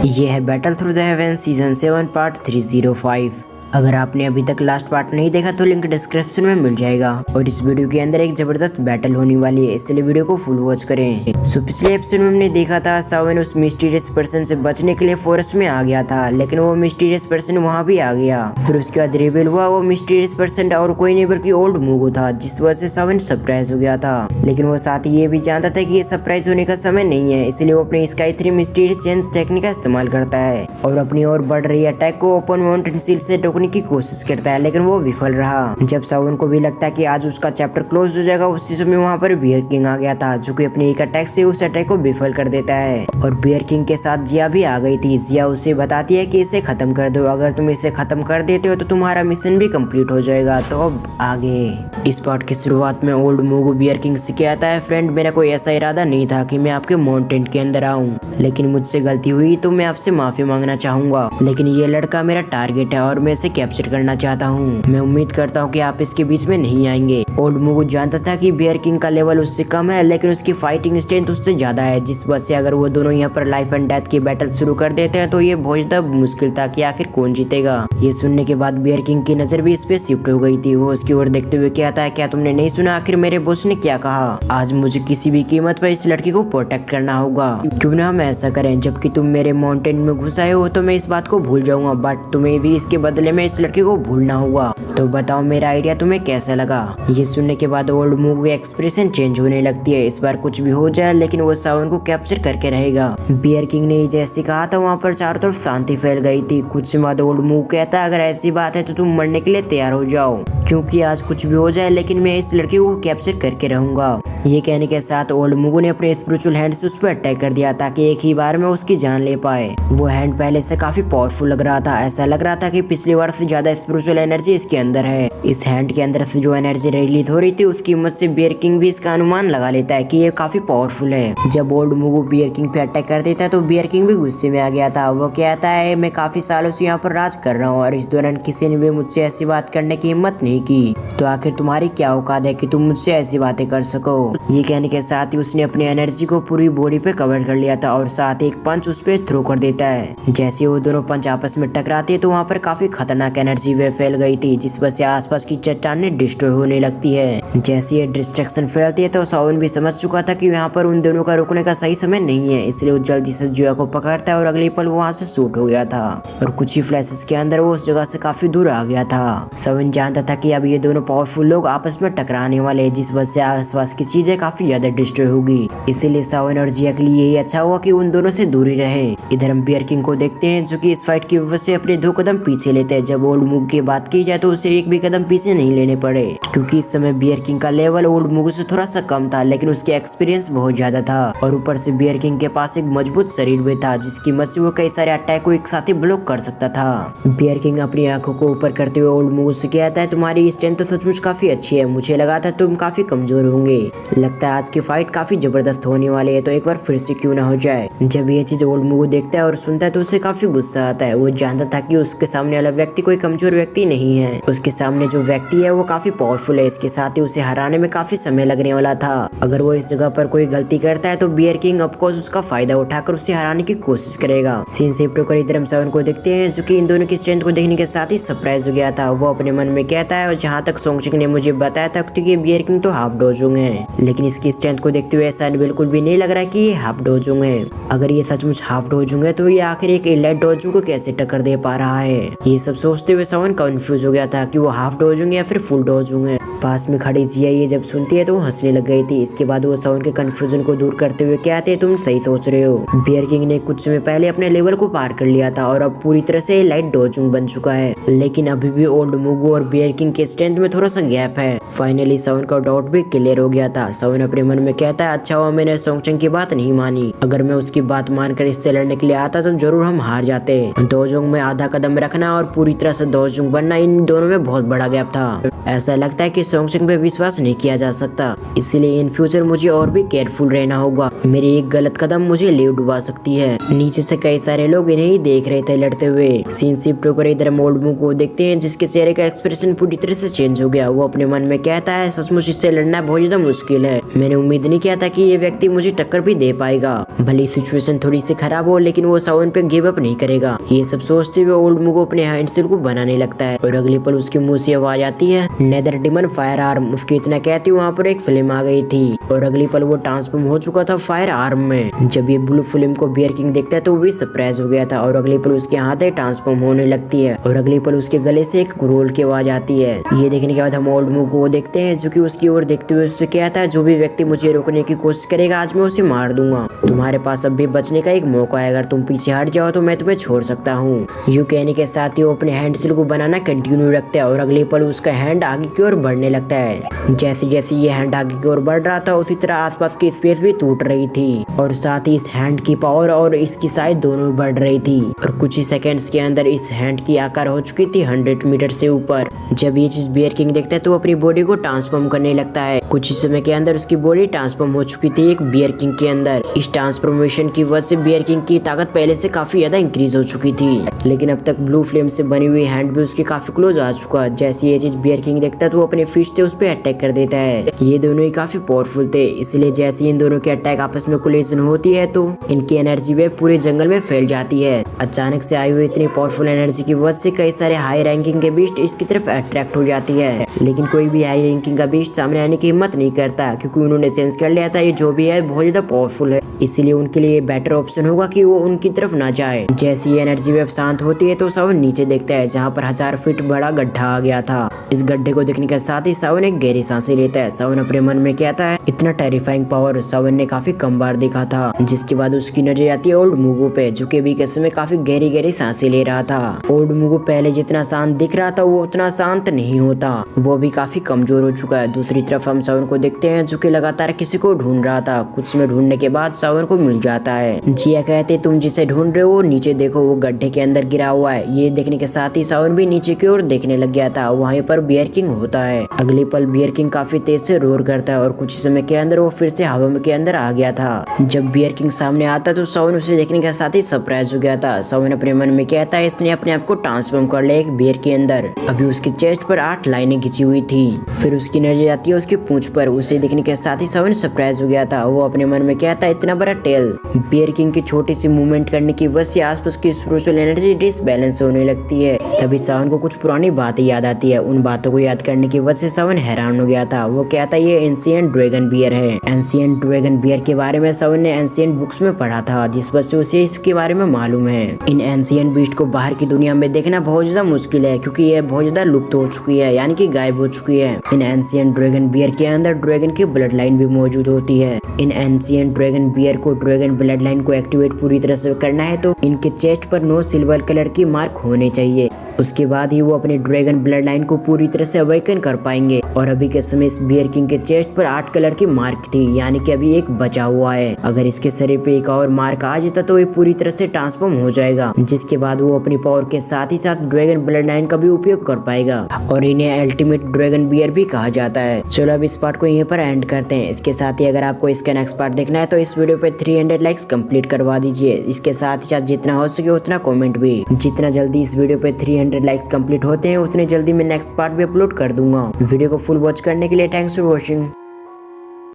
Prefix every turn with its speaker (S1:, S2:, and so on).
S1: ये है battle through the haven season 7 part 305। अगर आपने अभी तक लास्ट पार्ट नहीं देखा तो लिंक डिस्क्रिप्शन में मिल जाएगा। और इस वीडियो के अंदर एक जबरदस्त बैटल होने वाली है, इसलिए वीडियो को फुल वॉच करें। सो पिछले एपिसोड में हमने देखा था सावन उस मिस्टीरियस पर्सन से बचने के लिए फॉरेस्ट में आ गया था, लेकिन वो मिस्टीरियस पर्सन वहाँ भी आ गया। फिर उसके बाद रिवील हुआ वो मिस्टीरियस पर्सन और कोई नहीं बल्कि ओल्ड मूगो था, जिस वजह से सावन सरप्राइज हो गया था। लेकिन वो साथ ही ये भी जानता था कि ये सरप्राइज होने का समय नहीं है, इसलिए वो अपने स्काई 3 मिस्टीरियस चेंज टेक्निक का इस्तेमाल करता है और अपनी और बढ़ रही अटैक को ओपन माउंटेन सील से रोकने की कोशिश करता है, लेकिन वो विफल रहा। जब सावन को भी लगता है कि आज उसका चैप्टर क्लोज हो जाएगा, उसी समय वहाँ पर बियर किंग आ गया था, जो कि अपने एक अटैक से उस अटैक को विफल कर देता है। और बियर किंग के साथ जिया भी आ गई थी। जिया उसे बताती है कि इसे खत्म कर दो, अगर तुम इसे खत्म कर देते हो तो तुम्हारा मिशन भी कंप्लीट हो जाएगा। तो अब आगे इस पार्ट की शुरुआत में ओल्ड मूगो बियर किंग से कहता है, फ्रेंड मेरा कोई ऐसा इरादा नहीं था कि मैं आपके माउंटेन के अंदर आऊं, लेकिन मुझसे गलती हुई तो मैं आपसे माफी मांगना चाहूंगा। लेकिन ये लड़का मेरा टारगेट है और मैं इसे कैप्चर करना चाहता हूँ। मैं उम्मीद करता हूँ कि आप इसके बीच में नहीं आएंगे। ओल्ड मूगो जानता था कि बियर किंग का लेवल उससे कम है, लेकिन उसकी फाइटिंग स्ट्रेंथ उससे ज्यादा है, जिस वजह से अगर वो दोनों यहाँ पर लाइफ एंड डेथ की बैटल शुरू कर देते हैं तो ये बहुत ज्यादा मुश्किल था कि आखिर कौन जीतेगा। ये सुनने के बाद बियर किंग की नजर भी इस पे शिफ्ट हो गई थी। वो उसकी ओर देखते हुए कहता है, क्या तुमने नहीं सुना आखिर मेरे बॉस ने क्या कहा? आज मुझे किसी भी कीमत पर इस लड़की को प्रोटेक्ट करना होगा। क्यों ना हम ऐसा करें, जबकि तुम मेरे माउंटेन में घुस आए हो तो मैं इस बात को भूल जाऊंगा, बट तुम्हें भी इसके बदले में इस लड़की को भूलना होगा। तो बताओ मेरा आइडिया तुम्हें कैसा लगा? ये सुनने के बाद ओल्ड मूगो की एक्सप्रेशन चेंज होने लगती है। इस बार कुछ भी हो जाए लेकिन वो सावन को कैप्चर करके रहेगा। बियर किंग ने जैसे कहा था वहाँ पर चारों तरफ शांति फैल गई थी। कुछ बाद ओल्ड मूगो कहता है, अगर ऐसी बात है तो तुम मरने के लिए तैयार हो जाओ, क्योंकि आज कुछ भी हो जाए लेकिन मैं इस लड़की को कैप्चर करके रहूंगा। ये कहने के साथ ओल्ड मूगो ने अपने स्पिरिचुअल हैंड से उस पर अटैक कर दिया ताकि एक ही बार में उसकी जान ले पाए। वो हैंड पहले से काफी पावरफुल लग रहा था, ऐसा लग रहा था कि पिछली बार से ज्यादा स्पिरिचुअल एनर्जी इसके अंदर है। इस हैंड के अंदर से जो एनर्जी रिलीज हो रही थी उसकी मदद से बियर किंग भी इसका अनुमान लगा लेता है कि ये काफी पावरफुल है। जब ओल्ड मूगो बियर किंग पे अटैक कर देता है तो बियर किंग भी गुस्से में आ गया था। वो कहता है, मैं काफी सालों से यहाँ पर राज कर रहा हूँ और इस दौरान किसी ने भी मुझसे ऐसी बात करने की हिम्मत नहीं की, तो आखिर तुम्हारी क्या औकात है कि तुम मुझसे ऐसी बातें कर सको? ये कहने के साथ ही उसने अपनी एनर्जी को पूरी बॉडी पे कवर कर लिया था और साथ एक पंच उस पे थ्रो कर देता है। जैसे वो दोनों पंच आपस में टकराते हैं तो वहाँ पर काफी खतरनाक एनर्जी वे फैल गई थी, जिस वजह से आसपास की चट्टानें डिस्ट्रॉय होने लगती है। जैसे ये डिस्ट्रक्शन फैलती है तो सावन भी समझ चुका था कि यहाँ पर उन दोनों का रुकने का सही समय नहीं है, इसलिए वो जल्दी से जिया को पकड़ता है और अगले पल वहाँ से शूट हो गया था और कुछ ही फ्लैशेस के अंदर वो उस जगह से काफी दूर आ गया था। सावन जानता था कि अब ये दोनों पावरफुल लोग आपस में टकराने वाले हैं, जिस वजह से आसपास की चीजें काफी ज्यादा डिस्ट्रॉय होगी। इसीलिए सावन और जिया के लिए यही अच्छा हुआ कि उन दोनों से दूरी रहे। इधर हम बियर किंग को देखते हैं जो कि इस फाइट की वजह से अपने 2 कदम पीछे लेते हैं। जब ओल्ड मूगो की बात की जाए तो उसे एक भी कदम पीछे नहीं लेने पड़े, क्योंकि इस समय बियर किंग का लेवल ओल्ड मूगो से थोड़ा सा कम था, लेकिन उसके एक्सपीरियंस बहुत ज्यादा था और ऊपर से बियर किंग के पास एक मजबूत शरीर भी था, जिसकी मदद से वो कई सारे अटैक को एक साथ ही ब्लॉक कर सकता था। बियर किंग अपनी आंखों को ऊपर करते हुए ओल्ड मूगो से कहता है, तुम्हारी स्ट्रेंथ तो सचमुच काफी अच्छी है, मुझे लगा था तुम काफी कमजोर होंगे। लगता है आज की फाइट काफी जबरदस्त होने वाली है, तो एक बार फिर से क्यों ना हो जाए। जब ये चीज ओल्ड मूगो देखता है और सुनता है तो उसे काफी गुस्सा आता है। वो जानता था कि उसके सामने वाला व्यक्ति कोई कमजोर व्यक्ति नहीं है, उसके सामने जो व्यक्ति है वो काफी पावरफुल है। इसके साथ ही उसे हराने में काफी समय लगने वाला था। अगर वो इस जगह पर कोई गलती करता है तो बियर किंग ऑफकोर्स उसका फायदा उठाकर उसे हराने की कोशिश करेगा। सीन शिफ्ट होकर इधर हम सावन को देखते हैं जो कि इन दोनों की स्ट्रेंथ को देखने के साथ ही सरप्राइज हो गया था। वो अपने मन में कहता है, और जहाँ तक सोंगचिक ने मुझे बताया था कि बियर किंग तो हाफ डोजोंग है, लेकिन इसकी स्ट्रेंथ को देखते हुए ऐसा बिल्कुल भी नहीं लग रहा कि ये हाफ डोजोंग है। अगर ये सचमुच हाफ डोजोंग है तो ये आखिर एक एलाइट डोजोंग को कैसे टक्कर दे पा रहा है? ये सब सोचते हुए सावन कंफ्यूज हो गया था कि वो हाफ डोजोंग या फिर फुल डोजोंग है। पास में खड़ी जिया ये जब सुनती है तो वो हंसने लग गई थी। इसके बाद वो सावन के कंफ्यूजन को दूर करते हुए कहते हैं, तुम सही सोच रहे हो। बियर किंग ने कुछ समय पहले अपने लेवल को पार कर लिया था और अब पूरी तरह से लाइट डोजोंग बन चुका है, लेकिन अभी भी ओल्ड मूगो और बियर किंग के स्ट्रेंथ में थोड़ा सा गैप है। फाइनली सावन का डाउट भी क्लियर हो गया था। सावन अपने मन में कहता है, अच्छा हुआ मैंने सोंगचंग की बात नहीं मानी, अगर मैं उसकी बात मानकर इससे लड़ने के लिए आता तो जरूर हम हार जाते। डोजोंग में आधा कदम रखना और पूरी तरह से डोजोंग बनना, इन दोनों में बहुत बड़ा गैप था। ऐसा लगता है कि सोंगचेंग पे विश्वास नहीं किया जा सकता, इसलिए इन फ्यूचर मुझे और भी केयरफुल रहना होगा। मेरी एक गलत कदम मुझे ले डुबा सकती है। नीचे से कई सारे लोग इन्हें ही देख रहे थे लड़ते हुए। सीन शिफ्ट होकर इधर हम ओल्ड मुंह को देखते हैं, जिसके चेहरे का एक्सप्रेशन पूरी तरह से चेंज हो गया। वो अपने मन में कहता है, सचमुच इससे लड़ना बहुत ज्यादा मुश्किल है। मैंने उम्मीद नहीं किया था कि ये व्यक्ति मुझे टक्कर भी दे पाएगा। भले सिचुएशन थोड़ी सी खराब हो, लेकिन वो सावन पे गिव अप नहीं करेगा। ये सब सोचते हुए ओल्ड मुंह को अपने हैंडसेल को बनाने लगता है और अगले पल उसके मुंह से आवाज आती है, नेदर डिमन फायर आर्म। उसके इतना कहती वहाँ पर एक फिल्म आ गई थी और अगली पल वो ट्रांसफॉर्म हो चुका था फायर आर्म में। जब ये ब्लू फिल्म को बियर किंग देखता है तो वो भी सरप्राइज हो गया था और अगले पल उसके हाथ ट्रांसफॉर्म होने लगती है और अगले पल उसके गले से एक रोल की आवाज आती है। ये देखने के बाद हम ओल्ड मुंह को देखते हैं, जो कि उसकी ओर देखते हुए उससे कहता है, जो भी व्यक्ति मुझे रोकने की कोशिश करेगा आज मैं उसे मार दूंगा। तुम्हारे पास अब भी बचने का एक मौका है, अगर तुम पीछे हट जाओ तो मैं तुम्हें छोड़ सकता हूँ। यूं कहने के साथ ही वो अपने हैंडसेल को बनाना कंटिन्यू रखता है और अगले पल उसका हैंड आगे की ओर बढ़ने लगता है। जैसे जैसे ये हैंड आगे की ओर बढ़ रहा था, उसी तरह आसपास की स्पेस भी टूट रही थी और साथ ही इस हैंड की पावर और इसकी साइज दोनों बढ़ रही थी और कुछ ही सेकंड्स के अंदर इस हैंड की आकार हो चुकी थी 100 मीटर से ऊपर। जब ये चीज बियर किंग देखता है तो वो अपनी बॉडी को ट्रांसफॉर्म करने लगता है। कुछ ही समय के अंदर उसकी बॉडी ट्रांसफॉर्म हो चुकी थी एक बियर किंग के अंदर। इस ट्रांसफॉर्मेशन की वजह से बियर किंग की ताकत पहले से काफी ज्यादा इंक्रीज हो चुकी थी, लेकिन अब तक ब्लू फ्लेम से बनी हुई हैंड भी उसके काफी क्लोज आ चुका। जैसे ये चीज बियर किंग देखता है तो वो अपने फिस्ट से उस पर अटैक कर देता है। ये दोनों ही काफी पावरफुल थे, इसलिए जैसे इन दोनों के अटैक आपस में कोलिजन होती है तो इनकी एनर्जी वेव पूरे जंगल में फैल जाती है। अचानक से आई हुई इतनी पावरफुल एनर्जी की वजह से कई सारे हाई रैंकिंग के बीस्ट इसकी तरफ अट्रैक्ट हो जाती है, लेकिन कोई भी हाई रैंकिंग का बीस्ट सामने आने की हिम्मत नहीं करता, क्योंकि उन्होंने सेंस कर लिया था ये जो भी है बहुत ज्यादा पावरफुल है, इसलिए उनके लिए बेटर ऑप्शन होगा कि वो उनकी तरफ ना जाए। जैसी ये एनर्जी वेव शांत होती है तो सावन नीचे देखता है, जहाँ पर 1000 फीट बड़ा गड्ढा आ गया था। इस गड्ढे को देखने के साथ ही सावन एक गहरी सांसें लेता है। सावन अपने मन में कहता है, इतना टेरिफाइंग पावर सावन ने काफी कम बार देखा था। जिसके बाद उसकी नजर आती है ओल्ड मुगो पे, जो कि अभी के समय काफी गहरी गहरी सांसें ले रहा था। ओल्ड मुगो पहले जितना शांत दिख रहा था वो उतना शांत नहीं होता, वो भी काफी कमजोर हो चुका है। दूसरी तरफ हम सावन को देखते हैं, जो कि लगातार किसी को ढूंढ रहा था। कुछ समय ढूंढने के बाद सावन को मिल जाता है। जिया कहते, तुम जिसे ढूंढ रहे हो नीचे देखो, वो गड्ढे के अंदर गिरा हुआ है। ये देखने के साथ ही सावन भी नीचे की ओर देखने लग गया था। वहीं पर बियर किंग होता है। अगले पल बियर किंग काफी तेज से रोर करता है और कुछ समय के अंदर वो फिर से हवा के अंदर आ गया था। जब बियर किंग सामने आता तो सावन उसे देखने के साथ ही सरप्राइज हो गया था। सावन अपने मन में कहता है, इसने अपने आप को ट्रांसफॉर्म कर लिया एक बियर के अंदर। अभी उसकी चेस्ट पर 8 लाइनें खिंची हुई थी। फिर उसकी नजर आती है उसकी पूंछ पर। उसे देखने के साथ ही सावन सरप्राइज हो गया था। वो अपने मन में कहता है, इतना बड़ा टेल। बियर किंग की छोटी सी मूवमेंट करने की वजह से आसपास की स्पिरिचुअल एनर्जी डिसबैलेंस होने लगती है। तभी सावन को कुछ पुरानी बातें याद आती है। उन बातों को याद करने की वजह से सावन हैरान हो गया था। वो कहता है, ये एंशिएंट ड्रैगन बियर है। एंशिएंट ड्रैगन बियर के बारे में सावन ने एंशिएंट बुक्स में पढ़ा था, जिस वजह से उसे इसके बारे में मालूम है। इन एंशिएंट बीस्ट को बाहर की दुनिया में देखना बहुत ज्यादा मुश्किल है, क्योंकि ये बहुत ज्यादा लुप्त हो चुकी है, यानी कि गायब हो चुकी है। इन एंशिएंट ड्रैगन बियर के अंदर ड्रैगन की ब्लड लाइन भी मौजूद होती है। इन एंशिएंट ड्रैगन बियर को ड्रैगन ब्लड लाइन को एक्टिवेट पूरी तरह से करना है तो इनके चेस्ट पर 9 सिल्वर कलर की मार्क होने चाहिए। उसके बाद ही वो अपने ड्रैगन ब्लड लाइन को पूरी तरह से अवेकन कर पाएंगे। और अभी के समय इस बियर किंग के चेस्ट पर 8 कलर की मार्क थी, यानी कि अभी एक बचा हुआ है। अगर इसके शरीर पे एक और मार्क आ जाता तो ये पूरी तरह से ट्रांसफॉर्म हो जाएगा, जिसके बाद वो अपनी पावर के साथ ही साथ ड्रैगन ब्लड लाइन का भी उपयोग कर पाएगा और इन्हें अल्टीमेट ड्रैगन बियर भी कहा जाता है। चलो अब इस पार्ट को यहीं पर एंड करते हैं। इसके साथ ही अगर आपको इसका नेक्स्ट पार्ट देखना है तो इस वीडियो पे 300 लाइक्स कंप्लीट करवा दीजिए। इसके साथ ही साथ जितना हो सके उतना कमेंट भी। जितना जल्दी इस वीडियो पे 300 लाइक्स कंप्लीट होते हैं उतने जल्दी मैं नेक्स्ट पार्ट भी अपलोड कर दूंगा। वीडियो को फुल वॉच करने के लिए थैंक्स फॉर वॉचिंग।